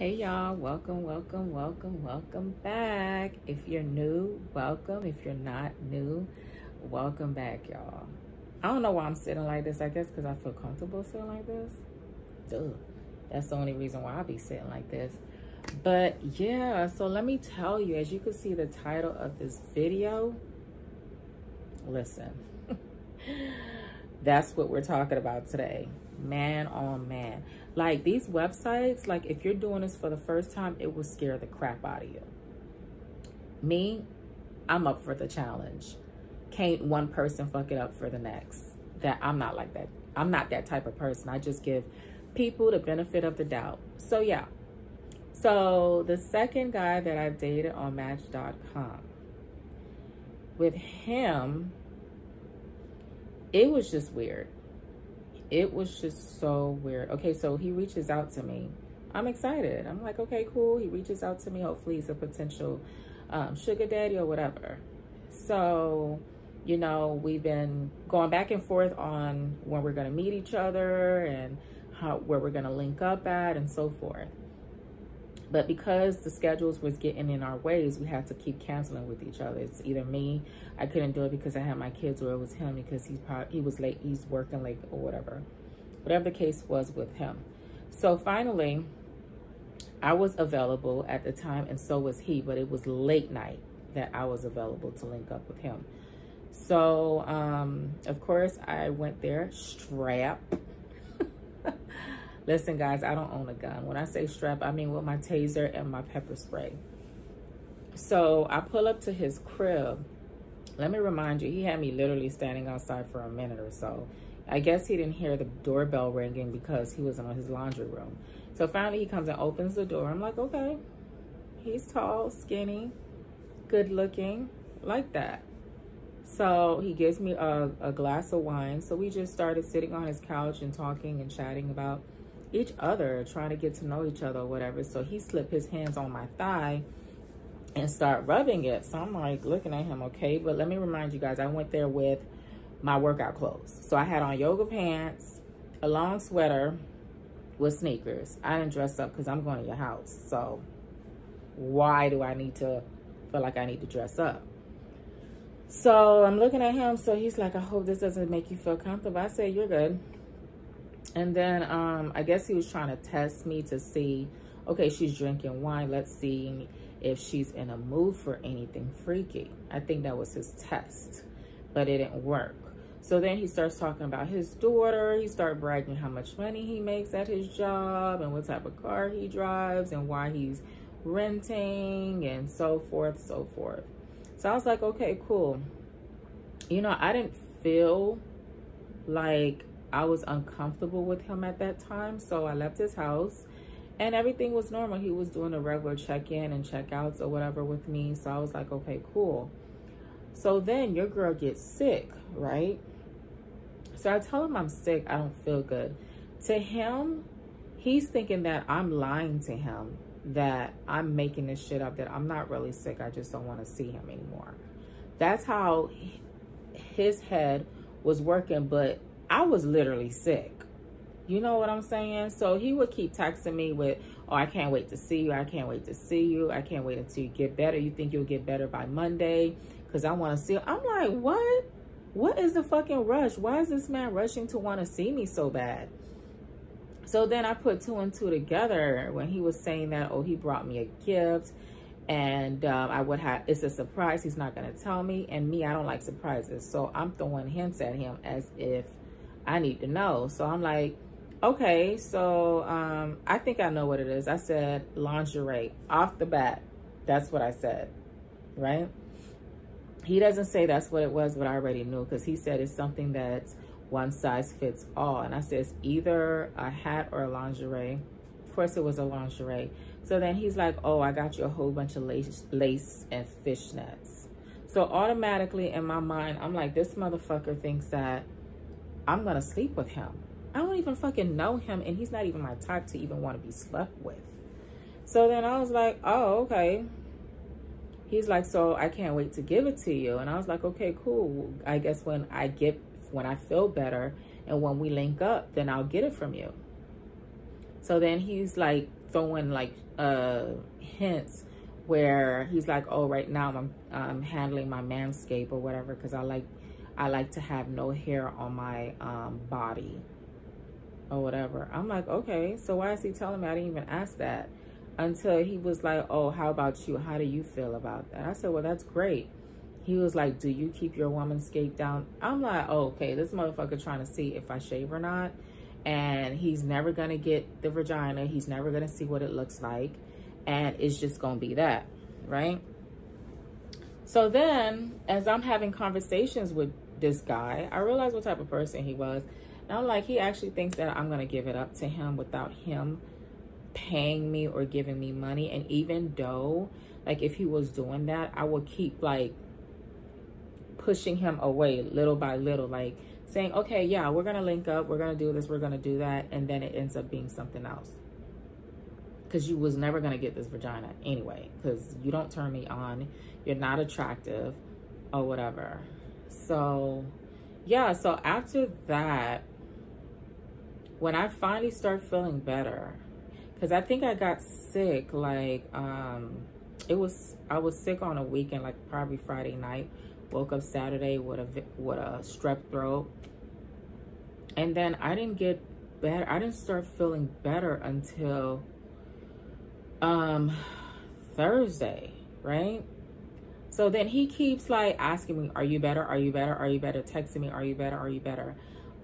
Hey y'all, welcome back. If you're new, welcome. If you're not new, welcome back, y'all. I don't know why I'm sitting like this. I guess because I feel comfortable sitting like this. Duh. That's the only reason why I be sitting like this. But yeah, so let me tell you, as you can see the title of this video, listen, that's what we're talking about today. Man on man. Like these websites, like if you're doing this for the first time, it will scare the crap out of you. Me, I'm up for the challenge. Can't one person fuck it up for the next. That I'm not like that. I'm not that type of person. I just give people the benefit of the doubt. So yeah. So the second guy that I dated on Match.com, with him, it was just weird. It was just so weird. Okay, so he reaches out to me. I'm excited. I'm like, okay, cool. He reaches out to me. Hopefully he's a potential sugar daddy or whatever. So, you know, we've been going back and forth on when we're going to meet each other and where we're going to link up at and so forth. But because the schedules was getting in our ways, we had to keep canceling with each other. It's either me, I couldn't do it because I had my kids, or it was him because he was late, he's working late or whatever. Whatever the case was with him. So finally, I was available at the time and so was he, but it was late night that I was available to link up with him. So, of course, I went there strapped. Listen, guys, I don't own a gun. When I say strap, I mean with my taser and my pepper spray. So I pull up to his crib. Let me remind you, he had me literally standing outside for a minute or so. I guess he didn't hear the doorbell ringing because he was in his laundry room. So finally he comes and opens the door. I'm like, okay, he's tall, skinny, good looking, like that. So he gives me a glass of wine. So we just started sitting on his couch and talking and chatting about each other, trying to get to know each other or whatever. So he slipped his hands on my thigh and start rubbing it. So I'm like looking at him, okay. But let me remind you guys, I went there with my workout clothes. So I had on yoga pants, a long sweater with sneakers. I didn't dress up because I'm going to your house. So why do I need to feel like I need to dress up? So I'm looking at him. So he's like, I hope this doesn't make you feel comfortable. I said, you're good. And then I guess he was trying to test me to see, okay, she's drinking wine. Let's see if she's in a mood for anything freaky. I think that was his test, but it didn't work. So then he starts talking about his daughter. He started bragging how much money he makes at his job and what type of car he drives and why he's renting and so forth, so forth. So I was like, okay, cool. You know, I didn't feel like I was uncomfortable with him at that time. So I left his house and everything was normal. He was doing a regular check-in and check-outs or whatever with me. So I was like, okay, cool. So then your girl gets sick, right? So I tell him I'm sick. I don't feel good. To him, he's thinking that I'm lying to him, that I'm making this shit up, that I'm not really sick. I just don't want to see him anymore. That's how his head was working, but I was literally sick. You know what I'm saying? So he would keep texting me with, oh, I can't wait to see you. I can't wait to see you. I can't wait until you get better. You think you'll get better by Monday? Because I want to see you. I'm like, what? What is the fucking rush? Why is this man rushing to want to see me so bad? So then I put two and two together when he was saying that, oh, he brought me a gift and I would have, it's a surprise. He's not going to tell me. And me, I don't like surprises. So I'm throwing hints at him as if I need to know. So I'm like, okay, so I think I know what it is. I said lingerie off the bat. That's what I said, right? He doesn't say that's what it was, but I already knew because he said it's something that's one size fits all. And I said it's either a hat or a lingerie. Of course it was a lingerie. So then he's like, oh, I got you a whole bunch of lace and fishnets. So automatically in my mind, I'm like, this motherfucker thinks that I'm gonna sleep with him. I don't even fucking know him, and he's not even my type to even want to be slept with. So then I was like, oh, okay. He's like, so I can't wait to give it to you. And I was like, okay, cool. I guess when I feel better and when we link up, then I'll get it from you. So then he's like throwing like hints where he's like, oh, right now I'm handling my manscape or whatever, because I like to have no hair on my body or whatever. I'm like, okay, so why is he telling me? I didn't even ask that, until he was like, oh, how about you? How do you feel about that? I said, well, that's great. He was like, do you keep your womanscape down? I'm like, oh, okay, this motherfucker trying to see if I shave or not. And he's never going to get the vagina. He's never going to see what it looks like. And it's just going to be that, right? So then, as I'm having conversations with this guy, I realized what type of person he was. And I'm like, he actually thinks that I'm going to give it up to him without him paying me or giving me money. And even though, like, if he was doing that, I would keep, like, pushing him away little by little, like saying, okay, yeah, we're going to link up. We're going to do this. We're going to do that. And then it ends up being something else. Because you was never going to get this vagina anyway. Because you don't turn me on. You're not attractive or whatever. So, yeah. So after that, when I finally start feeling better, because I think I got sick, like, I was sick on a weekend, like probably Friday night. Woke up Saturday with a strep throat. And then I didn't get better. I didn't start feeling better until Thursday, right? So then he keeps like asking me, are you better? Are you better? Are you better? Texting me, are you better? Are you better?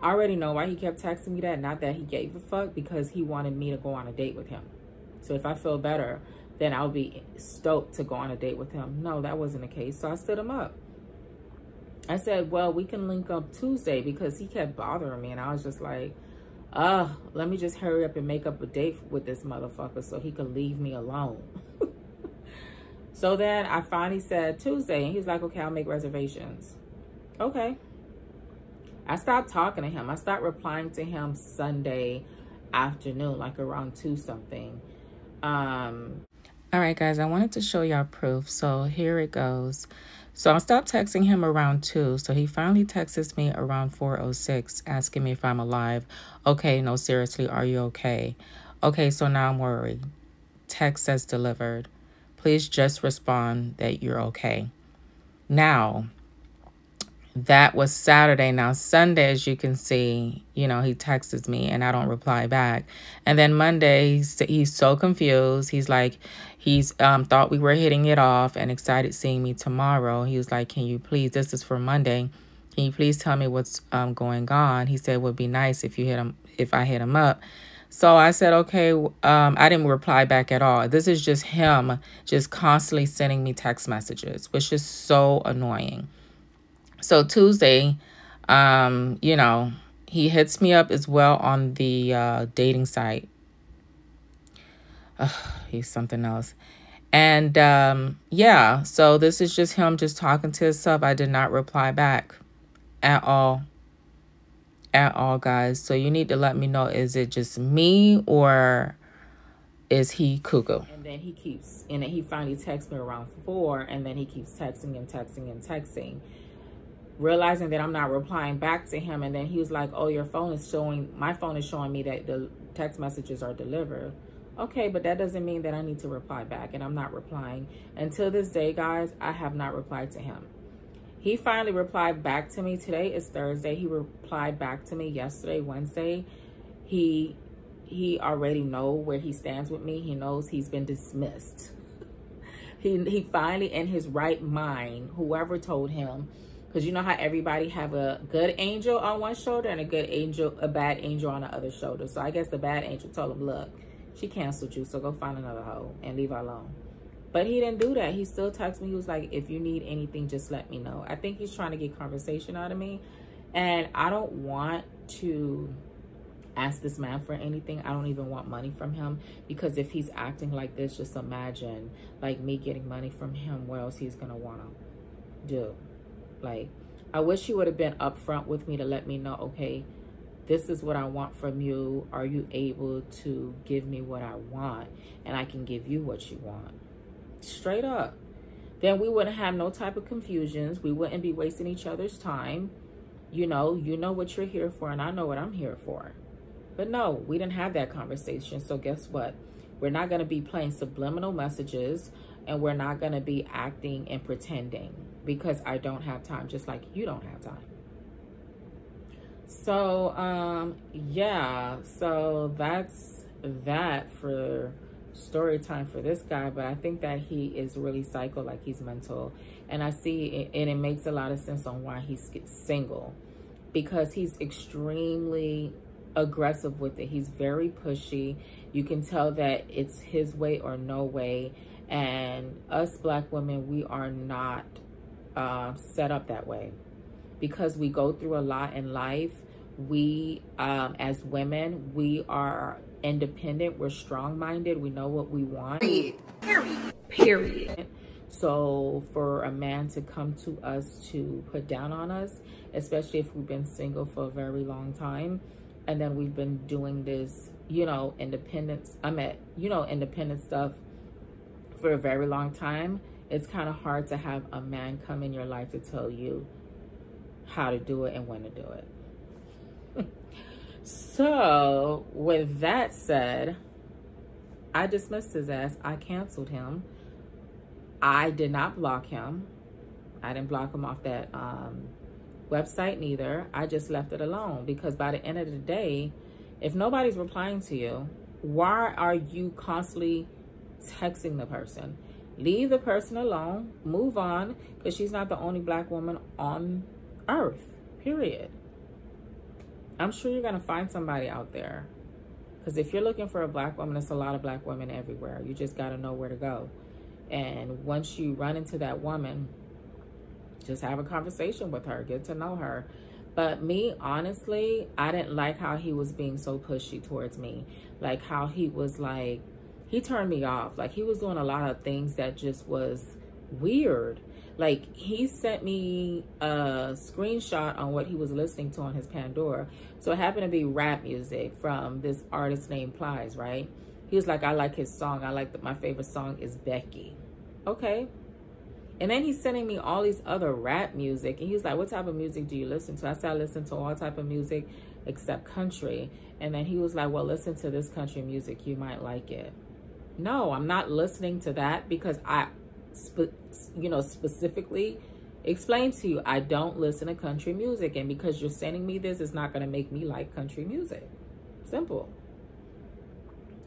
I already know why he kept texting me that. Not that he gave a fuck, because he wanted me to go on a date with him. So if I feel better, then I'll be stoked to go on a date with him. No, that wasn't the case. So I stood him up. I said, well, we can link up Tuesday, because he kept bothering me. And I was just like, let me just hurry up and make up a date with this motherfucker so he could leave me alone. So then I finally said Tuesday, and he's like, okay, I'll make reservations. Okay. I stopped talking to him. I stopped replying to him Sunday afternoon, like around 2 something. All right, guys, I wanted to show y'all proof. So here it goes. So I stopped texting him around 2. So he finally texts me around 4:06 asking me if I'm alive. Okay, no, seriously, are you okay? Okay, so now I'm worried. Text says delivered. Please just respond that you're okay. Now, that was Saturday. Now, Sunday, as you can see, you know, he texts me and I don't reply back. And then Monday, he's so confused. He's like, he's thought we were hitting it off and excited seeing me tomorrow. He was like, can you please, this is for Monday, can you please tell me what's going on? He said it would be nice if I hit him up. So I said, okay, I didn't reply back at all. This is just him just constantly sending me text messages, which is so annoying. So Tuesday, you know, he hits me up as well on the dating site. He's something else. And yeah, so this is just him just talking to himself. I did not reply back at all. At all, guys. So you need to let me know, is it just me or is he cuckoo? And then he finally texts me around 4, and then he keeps texting and texting and texting, realizing that I'm not replying back to him. And then he was like, oh, my phone is showing me that the text messages are delivered. Okay, but that doesn't mean that I need to reply back, and I'm not replying. Until this day, guys, I have not replied to him. He finally replied back to me. Today is Thursday. He replied back to me yesterday, Wednesday. He already know where he stands with me. He knows he's been dismissed. He finally, in his right mind, whoever told him, because you know how everybody have a good angel on one shoulder and a bad angel on the other shoulder. So I guess the bad angel told him, look, she canceled you, so go find another hoe and leave her alone. But he didn't do that. He still texted me. He was like, if you need anything, just let me know. I think he's trying to get conversation out of me. And I don't want to ask this man for anything. I don't even want money from him. Because if he's acting like this, just imagine, like, me getting money from him. What else he's going to want to do? Like, I wish he would have been upfront with me to let me know, okay, this is what I want from you. Are you able to give me what I want? And I can give you what you want. Straight up. Then we wouldn't have no type of confusions. We wouldn't be wasting each other's time. You know what you're here for, and I know what I'm here for. But no, we didn't have that conversation. So guess what? We're not going to be playing subliminal messages, and we're not going to be acting and pretending, because I don't have time, just like you don't have time. So, yeah, so that's that for story time for this guy. But I think that he is really psycho, like he's mental. And I see it, and it makes a lot of sense on why he's single, because he's extremely aggressive with it. He's very pushy. You can tell that it's his way or no way. And us Black women, we are not set up that way, because we go through a lot in life. We, as women, we are independent. We're strong-minded. We know what we want. Period. So for a man to come to us to put down on us, especially if we've been single for a very long time, and then we've been doing this, independent stuff for a very long time, it's kind of hard to have a man come in your life to tell you how to do it and when to do it. So with that said, I dismissed his ass. I canceled him. I did not block him. I didn't block him off that website neither. I just left it alone, because by the end of the day, if nobody's replying to you, why are you constantly texting the person? Leave the person alone. Move on, because she's not the only Black woman on earth, period. I'm sure you're going to find somebody out there, because if you're looking for a Black woman, there's a lot of Black women everywhere. You just got to know where to go. And once you run into that woman, just have a conversation with her, get to know her. But me, honestly, I didn't like how he was being so pushy towards me. Like how he was like, he turned me off. Like he was doing a lot of things that just was weird. Like he sent me a screenshot on what he was listening to on his Pandora. So it happened to be rap music from this artist named Plies, right? He was like, I like his song. My favorite song is Becky. Okay. And then he's sending me all these other rap music. And he was like, what type of music do you listen to? I said, I listen to all type of music except country. And then he was like, well, listen to this country music. You might like it. No, I'm not listening to that, because I, specifically explained to you, I don't listen to country music. And because you're sending me this, it's not going to make me like country music. Simple.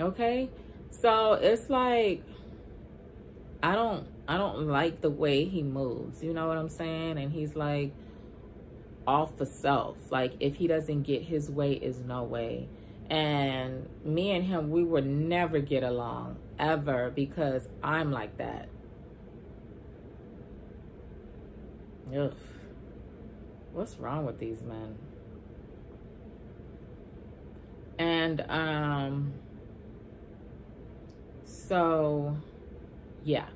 Okay. So it's like, I don't like the way he moves. You know what I'm saying? And he's like off for self. Like if he doesn't get his way, is no way. And me and him, we would never get along ever, because I'm like that. Ugh. What's wrong with these men? And so yeah.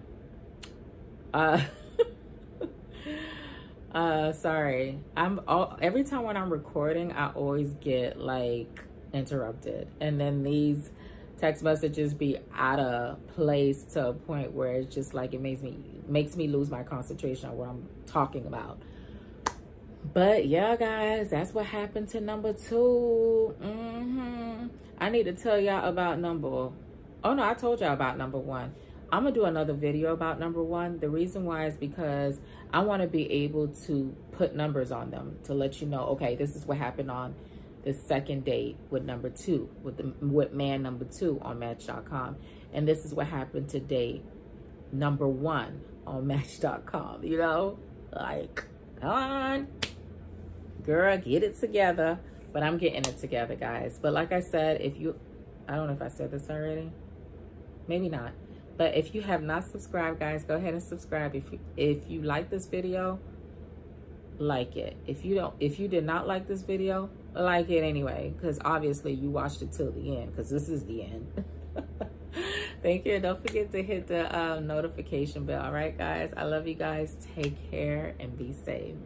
Sorry. Every time when I'm recording, I always get like interrupted, and then these text messages be out of place to a point where it's just like it makes me lose my concentration on what I'm talking about. But yeah, guys, that's what happened to number 2. I need to tell y'all about I told y'all about number 1. I'm gonna do another video about number 1. The reason why is because I want to be able to put numbers on them to let you know, okay, this is what happened on the second date with number 2, with man number 2 on Match.com, and this is what happened to date number 1 on Match.com. You know, like, come on, girl, get it together. But I'm getting it together, guys. But like I said, I don't know if I said this already, maybe not. But if you have not subscribed, guys, go ahead and subscribe. If you like this video, like it. If you did not like this video, like it anyway, because obviously you watched it till the end, because this is the end. Thank you. Don't forget to hit the notification bell. All right, guys. I love you guys. Take care and be safe.